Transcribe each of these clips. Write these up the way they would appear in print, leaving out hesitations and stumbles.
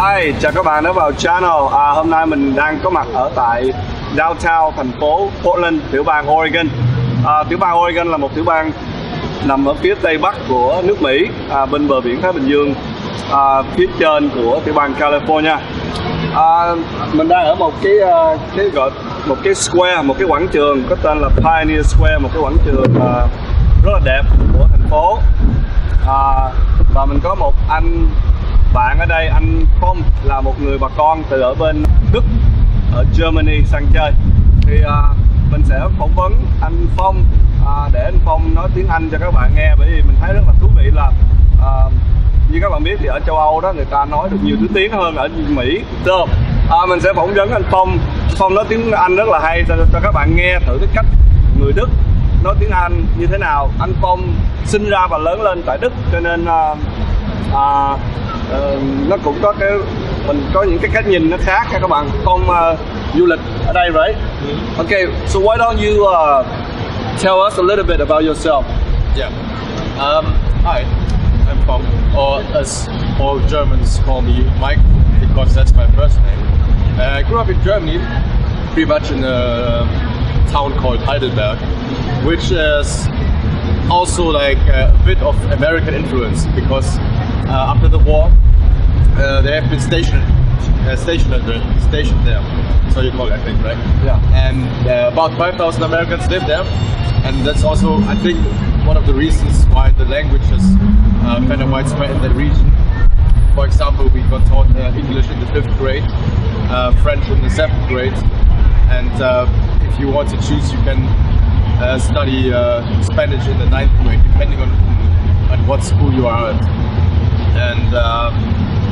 Hi, chào các bạn đã vào channel. Hôm nay mình đang có mặt ở tại downtown thành phố Portland, tiểu bang Oregon. Tiểu bang Oregon là một tiểu bang nằm ở phía tây bắc của nước Mỹ, bên bờ biển Thái Bình Dương, phía trên của tiểu bang California. Mình đang ở một cái square, một cái quảng trường có tên là Pioneer Square, một cái quảng trường rất là đẹp của thành phố. Và mình có một anh bạn ở đây, anh Phong, là một người bà con từ ở bên Đức ở Germany sang chơi. Thì mình sẽ phỏng vấn anh Phong để anh Phong nói tiếng Anh cho các bạn nghe, bởi vì mình thấy rất là thú vị là như các bạn biết thì ở châu Âu đó người ta nói được nhiều thứ tiếng hơn ở Mỹ. Mình sẽ phỏng vấn anh Phong. Phong nói tiếng Anh rất là hay, cho các bạn nghe thử cái cách người Đức nói tiếng Anh như thế nào. Anh Phong sinh ra và lớn lên tại Đức, cho nên nó cũng có mình có những cái cách nhìn nó khác nha các bạn. Phong du lịch ở đây, right? Okay, so why don't you tell us a little bit about yourself? Yeah. Hi, I'm Phong, or as all Germans call me, Mike, because that's my first name. I grew up in Germany, pretty much in a town called Heidelberg, which is also like a bit of American influence, because after the war they have been stationed there. So you call it, I think, right? Yeah. And about 5,000 Americans live there, and that's also, I think, one of the reasons why the language is kind of widespread in that region. For example, we got taught English in the 5th grade, French in the 7th grade, and if you want to choose, you can study Spanish in the 9th grade, depending on what school you are at. And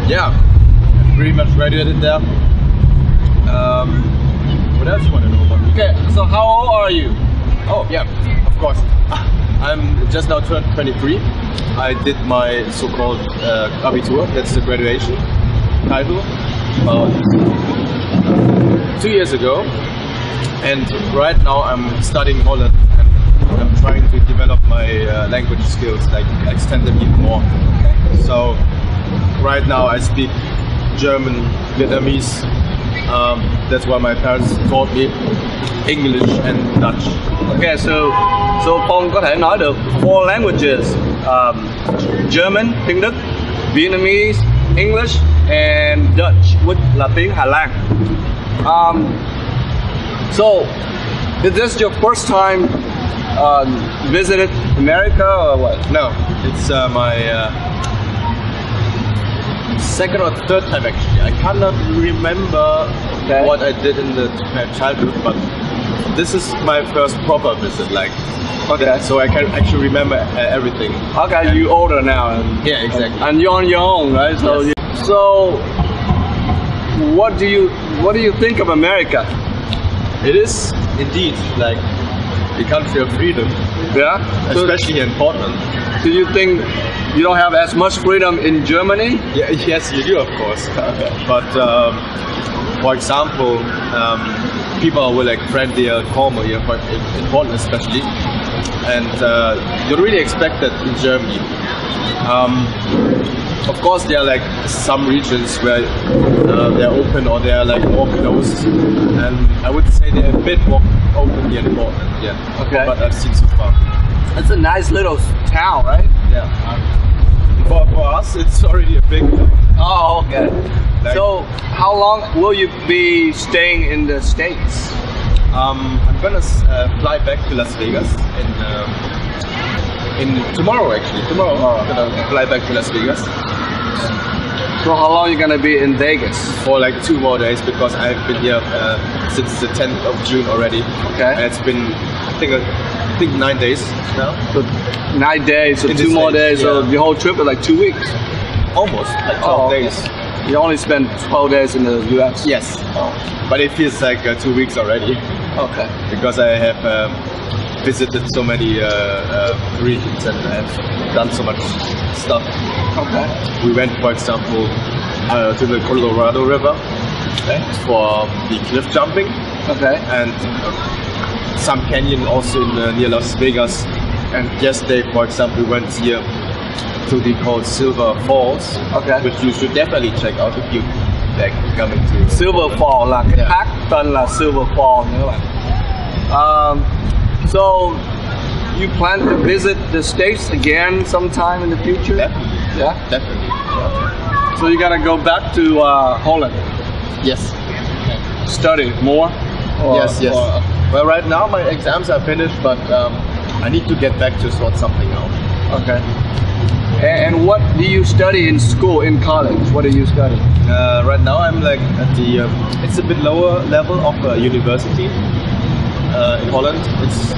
yeah, I pretty much graduated there. What else you want to know about me? Okay, so how old are you? Oh yeah, of course. I'm just now turned 23. I did my so-called Abitur, that's the graduation title, about 2 years ago. And right now I'm studying Holland, and I'm trying to develop my language skills, like extend them even more. So right now I speak German, Vietnamese. That's why my parents taught me English and Dutch. Okay, so Phong có thể nói được 4 languages: German, tiếng Đức, Vietnamese, English, and Dutch, which là tiếng Hà Lan. So, is this your first time visited America or what? No, it's my second or third time actually. I cannot remember what I did in the childhood, but this is my first proper visit. Like, so I can actually remember everything. Okay, and you're older now. Yeah, exactly. And you're on your own, right? So, yes. So what do you think of America? It is indeed like the country of freedom. Yeah, especially in Portland. Do you think you don't have as much freedom in Germany? Yeah, yes, you do, of course. But for example, people were like friendly and calmer here, in Portland especially, and you don't really expect that in Germany. Of course, there are like some regions where they're open or they're like more closed, and I would say they're a bit more open here in Portland. Yeah. Okay. But I've seen so far. It's a nice little town, right? Yeah. For us, it's already a big town. Oh, okay. Like, so, how long will you be staying in the States? I'm gonna fly back to Las Vegas in tomorrow. Actually, tomorrow I'm gonna fly back to Las Vegas. So how long are you gonna be in Vegas? For like 2 more days, because I've been here since the 10th of June already. Okay. And it's been, I think 9 days now. So 9 days, so 2 more days, so the whole trip is like 2 weeks? Almost, like 12 days. You only spent 12 days in the US? Yes. But it feels like 2 weeks already. Okay. Because I have visited so many regions and have done so much stuff. Okay. We went, for example, to the Colorado River for the cliff jumping. Okay. And some canyon also in near Las Vegas. And yesterday, for example, we went here to be called Silver Falls, Okay. which you should definitely check out if you like coming to Silver Fall là cái Yeah. thác tên là Silver Fall nha các bạn. So you plan to visit the States again sometime in the future? Definitely. Yeah. Definitely. So you gotta go back to Holland, Yes. study more. Yes. Well, right now my exams are finished, but I need to get back to sort something out. Okay. And what do you study in school, in college? What do you study? Right now I'm like at the it's a bit lower level of university in Holland. It's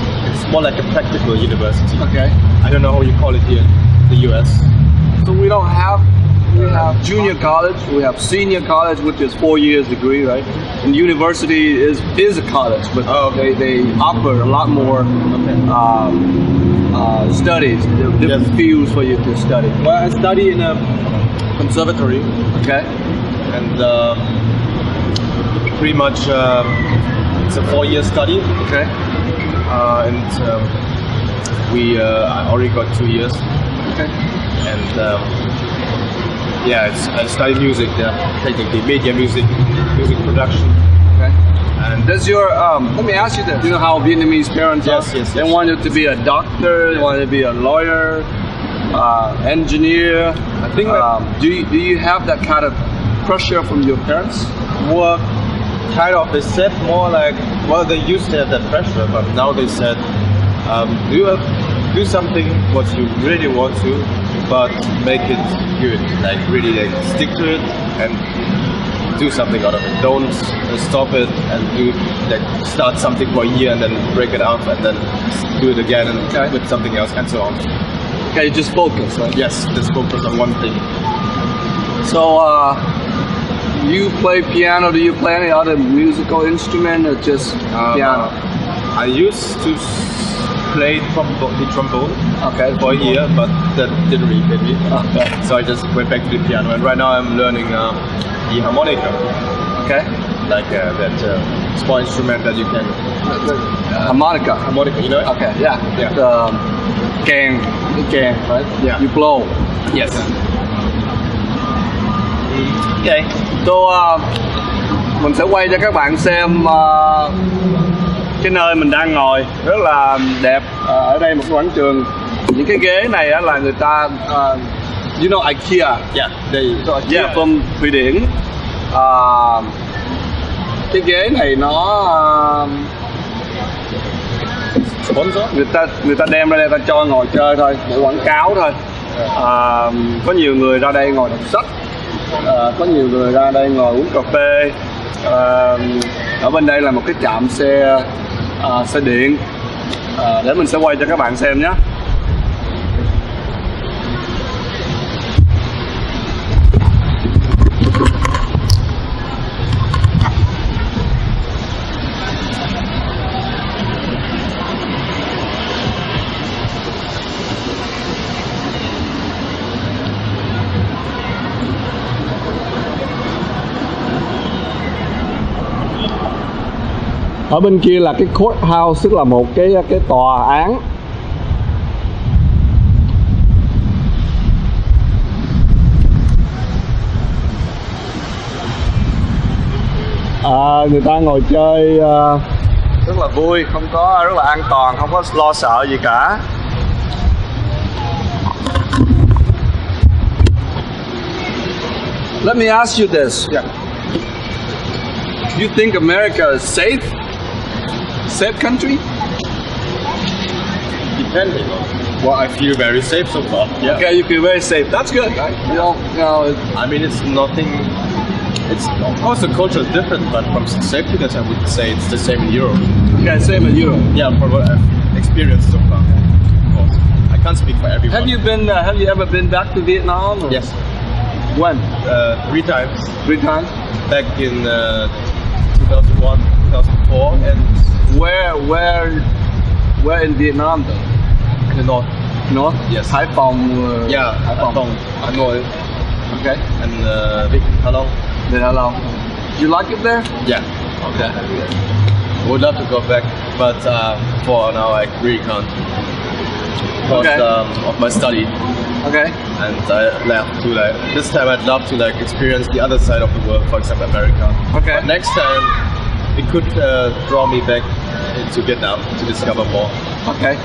more like a practical university. Okay. I don't know how you call it here in the US. So we have junior college, we have senior college, which is 4 years degree, right? And university is a college, but Oh, okay. they offer a lot more studies, different Yes. fields for you to study. Well, I study in a conservatory, Okay. and pretty much it's a 4-year study, Okay. and I already got 2 years, Okay. and I study music, technically media music production. Okay. And Does your let me ask you this? You know how Vietnamese parents Yes, are? yes, They yes. want you to be a doctor. They want you to be a lawyer, engineer. I think do you have that kind of pressure from your parents? more kind of, they said more like, well, they used to have that pressure, but now they said do something what you really want to, but make it good, like really like stick to it and do something out of it. Don't stop it and start something for a year and then break it up and then do it again and with something else and so on. Okay, just focus, right? Yes, just focus on one thing. So, you play piano. Do you play any other musical instrument or just piano? I used to play the trombone Okay. for a year, but that didn't really fit me. Okay. So I just went back to the piano, and right now I'm learning the harmonica, Okay. like that small instrument that you can Harmonica. harmonica, you know it? Okay. Yeah. Yeah. Can, right? Yeah. You blow. Yes. Okay. So, mình sẽ quay cho các bạn xem cái nơi mình đang ngồi rất là đẹp. Ở đây một quảng trường. Những cái ghế này á là người ta, you know IKEA. Yeah. So IKEA from Thụy Điển. Cái ghế này nó Sponsor? người ta đem ra đây ta cho ngồi chơi thôi, để quảng cáo thôi. Có nhiều người ra đây ngồi đọc sách, có nhiều người ra đây ngồi uống cà phê. Ở bên đây là một cái trạm xe điện, để mình sẽ quay cho các bạn xem nhé. Ở bên kia là cái courthouse, tức là một cái tòa án. Người ta ngồi chơi rất là vui, rất là an toàn, không có lo sợ gì cả. Let me ask you this. Yeah. You think America is safe? Safe country? Depending on. Well, I feel very safe so far. Yeah. Okay, you feel very safe. That's good. You know, I mean, it's nothing. It's of course the culture is different, but from safetyness, I would say it's the same in Europe. okay, same in Europe. Yeah, from what I've experienced so far. Of course, I can't speak for everyone. Have you ever been back to Vietnam? Or? Yes, When? 3 times. 3 times. Back in 2001, 2004, and Where in Vietnam though? in the north. North? Yes. Hải Phòng. Yeah, Hải Phòng. Phong, Hanoi, Okay. and Vic, Halong. Then how long? You like it there? Yeah. Okay. Would love to go back, but for now I really can't. because Okay. of my study. Okay. And I left to like this time I'd love to like experience the other side of the world, for example America. Okay. But next time it could draw me back to Vietnam to discover more. Okay.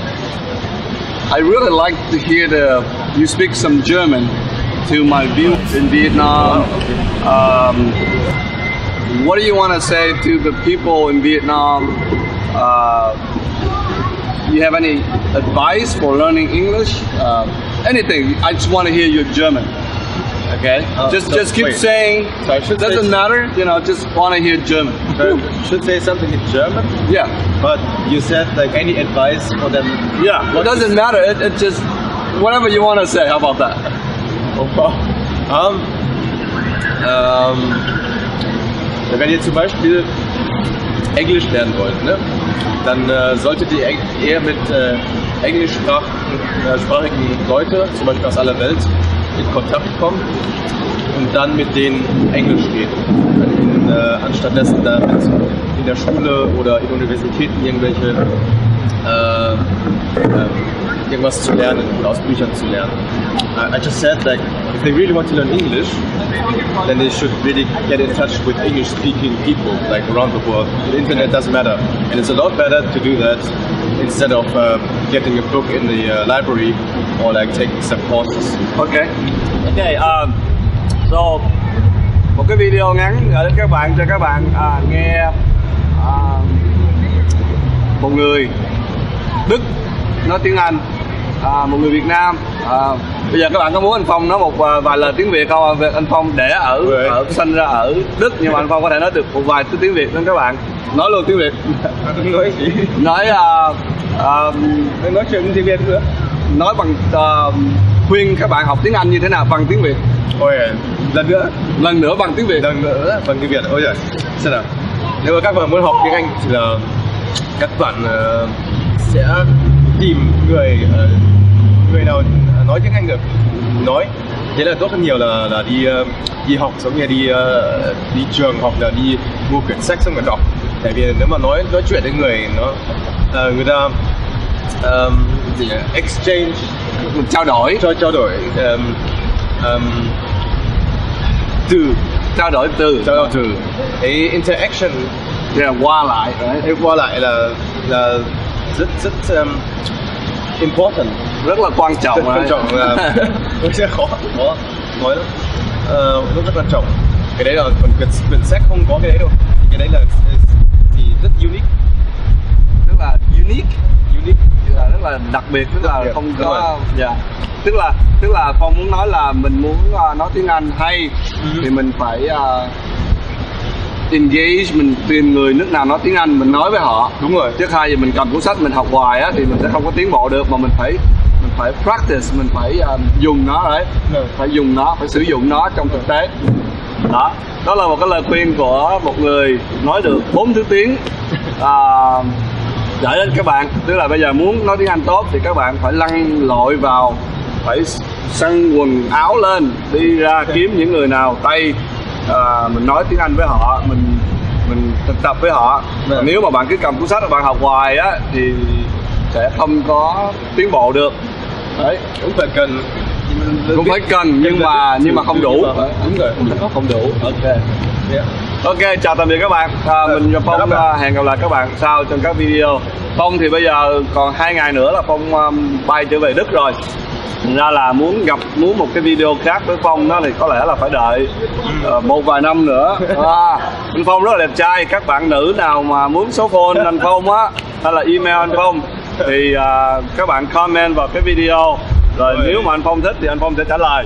I really like to hear you speak some German to my viewers in Vietnam. What do you want to say to the people in Vietnam? You have any advice for learning English? Anything. I just want to hear your German. Okay. Just keep wait. saying. So I should doesn't say, matter. You know, just want to hear German. should say something in German. Yeah. But you said like any advice for them? Yeah. It doesn't matter. It just whatever you want to say. How about that? Wenn ihr zum Beispiel Englisch lernen wollt, ne, dann solltet ihr eher mit englischsprachigen Leute, zum Beispiel aus aller Welt, in Kontakt kommen und dann mit denen Englisch reden. Anstatt dessen damit in der Schule oder in Universitäten irgendwas zu lernen oder aus Büchern zu lernen. I just said like if they really want to learn English, then they should really get in touch with English-speaking people like around the world. The internet doesn't matter, and it's a lot better to do that instead of getting a book in the library or like taking some courses. Okay. Okay. So một cái video ngắn gửi đến các bạn cho các bạn nghe một người Đức nói tiếng Anh, một người Việt Nam. Bây giờ các bạn có muốn anh Phong nói một vài lời tiếng Việt không? Anh Phong để sinh ra ở Đức nhưng mà anh Phong có thể nói được một vài tiếng Việt đến các bạn. Nói luôn tiếng Việt. Nói gì? Nói chuyện tiếng Việt nữa. Nói bằng khuyên các bạn học tiếng Anh như thế nào bằng tiếng Việt. Ôi, lần nữa bằng tiếng Việt. Lần nữa bằng tiếng Việt. Ôi giời, xem nào. Nếu mà các bạn muốn học tiếng Anh thì là các bạn sẽ tìm người nào nói tiếng Anh được nói, thế là tốt hơn nhiều là đi học giống như đi trường hoặc là đi mua quyển sách xong rồi đọc. Tại vì nếu mà nói chuyện với người người ta exchange, trao đổi từ trao đổi từ cái interaction qua lại là rất important, rất là quan trọng. Rất quan trọng là sẽ khó nói lắm. Rất quan trọng. Cái đấy là còn quyển sách không có cái đấy đâu. Cái đấy là gì rất unique. Rất là unique là rất là đặc biệt, tức là không có tức là Phong muốn nói là mình muốn nói tiếng Anh hay thì mình phải engage, mình tìm người nước nào nói tiếng Anh mình nói với họ. Đúng rồi. Chứ thay vì mình cầm cuốn sách mình học hoài á thì mình sẽ không có tiến bộ được, mà mình phải practice, mình phải dùng nó đấy, phải sử dụng nó trong thực tế. Đó là một cái lời khuyên của một người nói được 4 thứ tiếng gửi đến các bạn. Tức là bây giờ muốn nói tiếng Anh tốt thì các bạn phải lăn lội vào, phải săn quần áo lên, đi ra kiếm những người nào Tây, mình nói tiếng Anh với họ, mình thực tập với họ. Nếu mà bạn cứ cầm cuốn sách và bạn học hoài á thì sẽ không có tiến bộ được. Đấy, cũng phải cần, nhưng mà không đủ. Đúng rồi, không đủ. Ok. Ok, chào tạm biệt các bạn. Mình và Phong hẹn gặp lại các bạn sau trong các video. Phong thì bây giờ còn 2 ngày nữa là Phong bay trở về Đức rồi. Thành ra là muốn một cái video khác với Phong đó thì có lẽ là phải đợi một vài năm nữa. Anh Phong rất là đẹp trai. Các bạn nữ nào mà muốn số phone anh Phong á, hay là email anh Phong thì các bạn comment vào cái video. Rồi nếu mà anh Phong thích thì anh Phong sẽ trả lời.